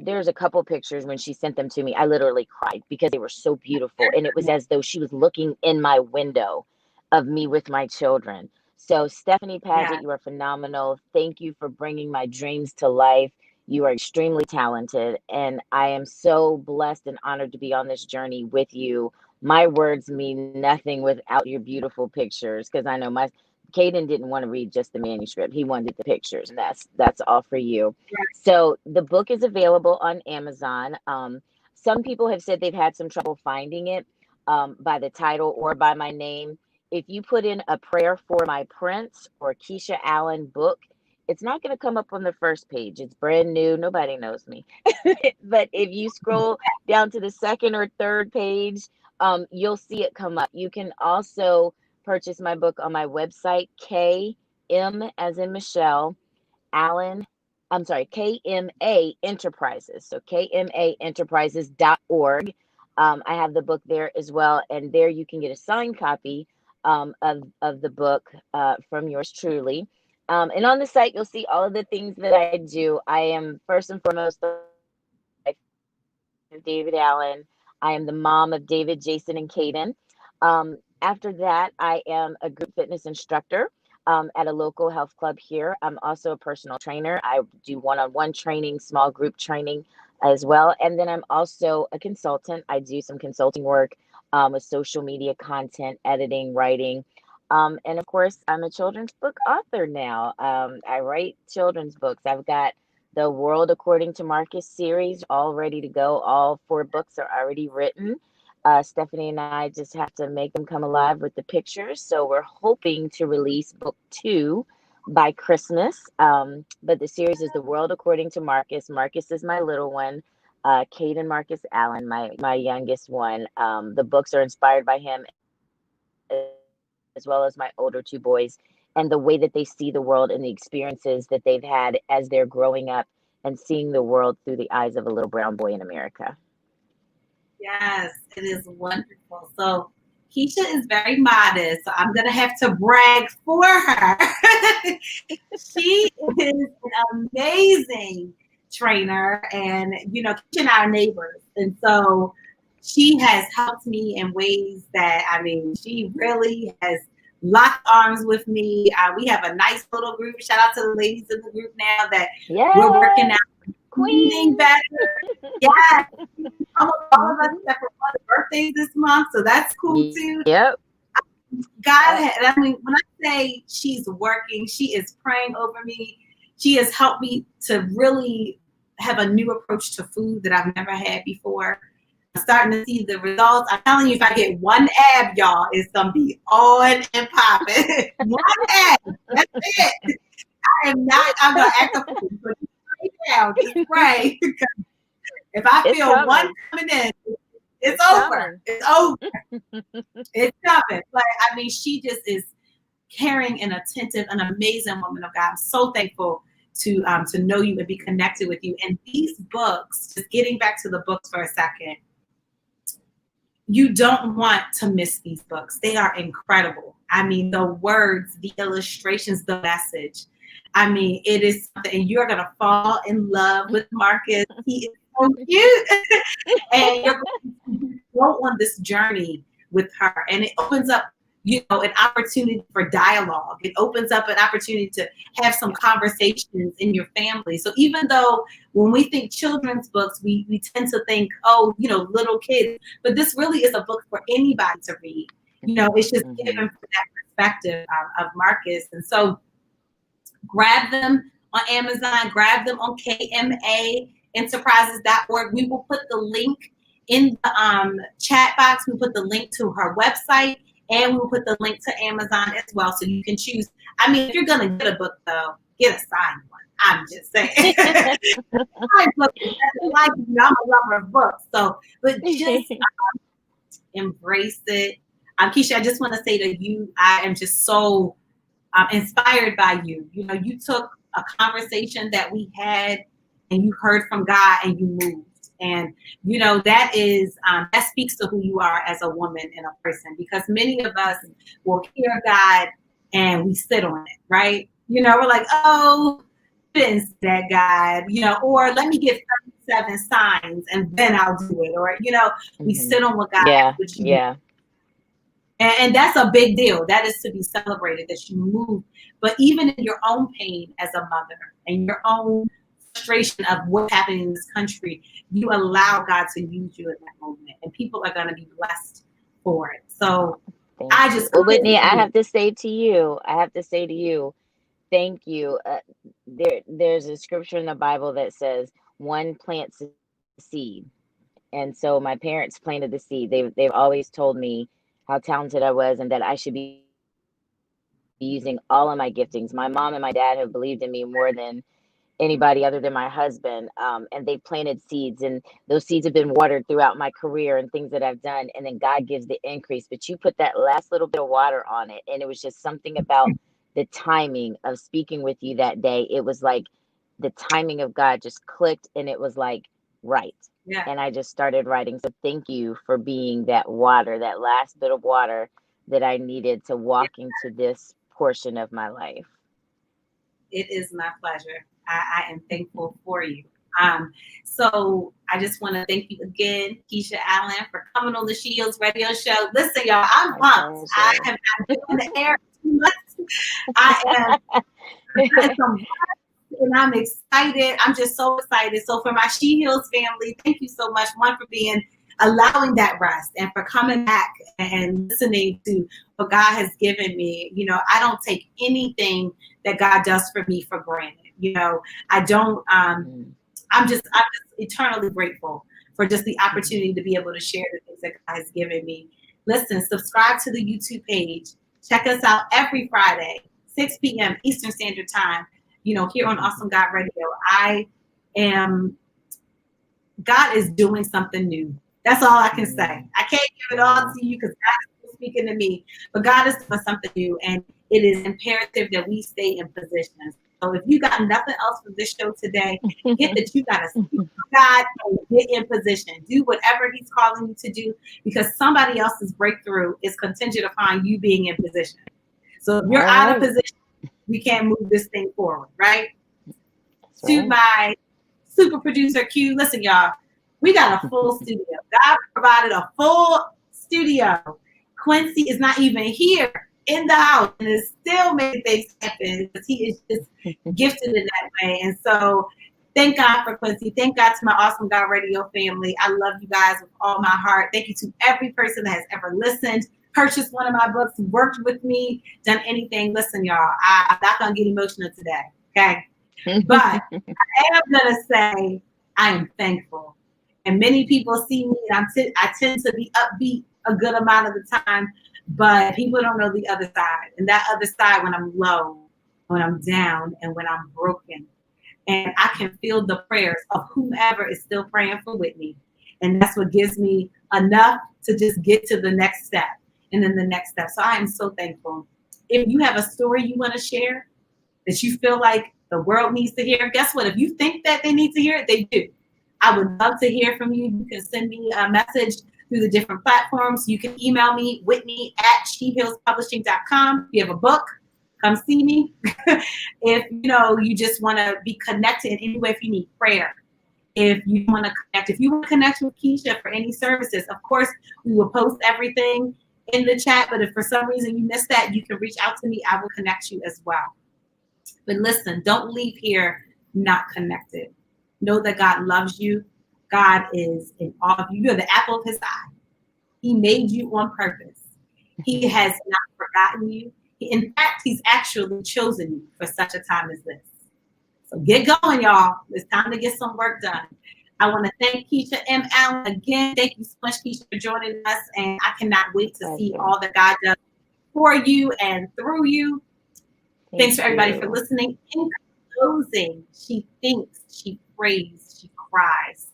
there's a couple pictures when she sent them to me, I literally cried because they were so beautiful. And it was as though she was looking in my window of me with my children. So, Stephanie Paget, yes, you are phenomenal. Thank you for bringing my dreams to life. You are extremely talented. And I am so blessed and honored to be on this journey with you. My words mean nothing without your beautiful pictures, because I know my Caden didn't want to read just the manuscript. He wanted the pictures, and that's all for you. So the book is available on Amazon. Some people have said they've had some trouble finding it by the title or by my name. If you put in a prayer for my prince or Keisha Allen book, it's not going to come up on the first page. It's brand new. Nobody knows me. But if you scroll down to the second or third page, you'll see it come up. You can also purchase my book on my website, KM as in Michelle, Allen, I'm sorry, KMA Enterprises. So KMAenterprises.org. I have the book there as well. And there you can get a signed copy of the book from yours truly. And on the site, you'll see all of the things that I do. I am first and foremost the wife of David Allen. I am the mom of David, Jason, and Caden. After that, I am a group fitness instructor at a local health club here. I'm also a personal trainer. I do one-on-one training, small group training as well. And then I'm also a consultant. I do some consulting work with social media content, editing, writing. And of course, I'm a children's book author now. I write children's books. I've got the World According to Marcus series all ready to go. All 4 books are already written. Stephanie and I just have to make them come alive with the pictures. So we're hoping to release book 2 by Christmas. But the series is The World According to Marcus. Marcus is my little one. Caden Marcus Allen, my youngest one. The books are inspired by him, as well as my older 2 boys, and the way that they see the world and the experiences that they've had as they're growing up and seeing the world through the eyes of a little brown boy in America. yes, it is wonderful. So Keisha is very modest, so I'm gonna have to brag for her. She is an amazing trainer, and Keisha and I are neighbors, and so she has helped me in ways that she really has locked arms with me. We have a nice little group. Shout out to the ladies in the group now that we're working Yes, out, eating queen. better. Yeah, almost all of us except for one birthday this month, so that's cool too. Yep. God, when I say she's working, she is praying over me. She has helped me to really have a new approach to food that I've never had before. I'm starting to see the results. I'm telling you, if I get one ab, y'all, it's gonna be on and popping. One ab, that's it. I'm gonna act a fool. So just pray now, just pray. If I It's feel coming. one coming in, it's over. Coming. It's over. It's coming. But she just is caring and attentive, an amazing woman of God. I'm so thankful to know you and be connected with you. And these books, just getting back to the books for a second, you don't want to miss these books. They are incredible. The words, the illustrations, the message. It is something, and you're gonna fall in love with Marcus. He is so cute. And you're going to go on this journey with her, and it opens up an opportunity for dialogue. It opens up an opportunity to have some conversations in your family. So even though when we think children's books, we tend to think, oh, little kids, but this really is a book for anybody to read. It's just given from that perspective of Marcus. And so grab them on Amazon, grab them on kmaenterprises.org. We will put the link in the chat box. We put the link to her website, and we'll put the link to Amazon as well, so you can choose. I mean, if you're going to get a book, though, get a signed one. I'm just saying. I'm a lover of books. So, but just embrace it. Keisha, I just want to say to you, I am just so inspired by you. You took a conversation that we had and you heard from God and you moved. And, that speaks to who you are as a woman and a person, because many of us will hear God and we sit on it, right? We're like, oh, didn't say that, God, or let me get 37 signs and then I'll do it. Or, we sit on what God has with you. Yeah. And that's a big deal. That is to be celebrated, that you move. But even in your own pain as a mother and your own frustration of what's happening in this country, you allow God to use you in that moment. And people are going to be blessed for it. So Whitney, I have to say to you, thank you. There's a scripture in the Bible that says one plants a seed. And so my parents planted the seed. They've always told me how talented I was and that I should be using all of my giftings. My mom and my dad have believed in me more than anybody other than my husband. And they planted seeds, and those seeds have been watered throughout my career and things that I've done. And then God gives the increase, but you put that last little bit of water on it. And it was just something about the timing of speaking with you that day. It was like the timing of God just clicked, and it was like, right. Yeah. And I just started writing. So thank you for being that water, that last bit of water that I needed to walk into this portion of my life. It is my pleasure. I am thankful for you. So I just want to thank you again, Keisha Allen, for coming on the She Heals Radio Show. Listen, y'all, I'm pumped. I have been in the air too much. I am and I'm excited. I'm just so excited. So for my She Heals family, thank you so much. One, for allowing that rest, and for coming back and listening to what God has given me. I don't take anything that God does for me for granted. I don't, I'm just eternally grateful for just the opportunity to be able to share the things that God has given me. Listen, subscribe to the YouTube page. Check us out every Friday, 6 p.m. Eastern Standard Time, here on Awesome God Radio. God is doing something new. That's all I can say. I can't give it all to you because God is speaking to me, but God is doing something new, and it is imperative that we stay in position. So if you got nothing else from this show today, get that you got to speak to God and get in position. Do whatever He's calling you to do, because somebody else's breakthrough is contingent upon you being in position. So if you're out of position, we can't move this thing forward, right? To my super producer Q, listen, y'all, we got a full studio. God provided a full studio. Quincy is not even here in the house and is still making things happen because he is just gifted in that way. And so thank God for Quincy. Thank God to my Awesome God Radio family. I love you guys with all my heart. Thank you to every person that has ever listened, purchased one of my books, worked with me, done anything. Listen, y'all, I'm not going to get emotional today, okay? But I am going to say I am thankful. And many people see me, and I tend to be upbeat a good amount of the time, but people don't know the other side. And that other side, when I'm low, when I'm down, and when I'm broken. And I can feel the prayers of whomever is still praying for Whitney. And that's what gives me enough to just get to the next step, and then the next step. So I am so thankful. If you have a story you want to share that you feel like the world needs to hear, guess what? If you think that they need to hear it, they do. I would love to hear from you. You can send me a message through the different platforms. You can email me, Whitney@shehealspublishing.com. If you have a book, come see me. If you just want to be connected in any way, if you need prayer, if you want to connect with Keisha for any services, of course, we will post everything in the chat. But if for some reason you missed that, you can reach out to me. I will connect you as well. But listen, don't leave here not connected. Know that God loves you. God is in awe of you. You're the apple of his eye. He made you on purpose. He has not forgotten you. In fact, he's actually chosen you for such a time as this. So get going, y'all. It's time to get some work done. I want to thank Keisha M. Allen again. Thank you so much, Keisha, for joining us. And I cannot wait to see all that God does for you and through you. Thanks for everybody for listening. In closing, she thinks, she prays, she cries,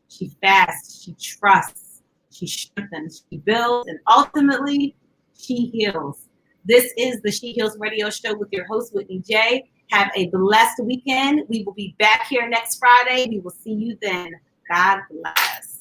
she fasts, she trusts, she strengthens, she builds, and ultimately, she heals. This is the She Heals Radio Show with your host, Whitney J. Have a blessed weekend. We will be back here next Friday. We will see you then. God bless.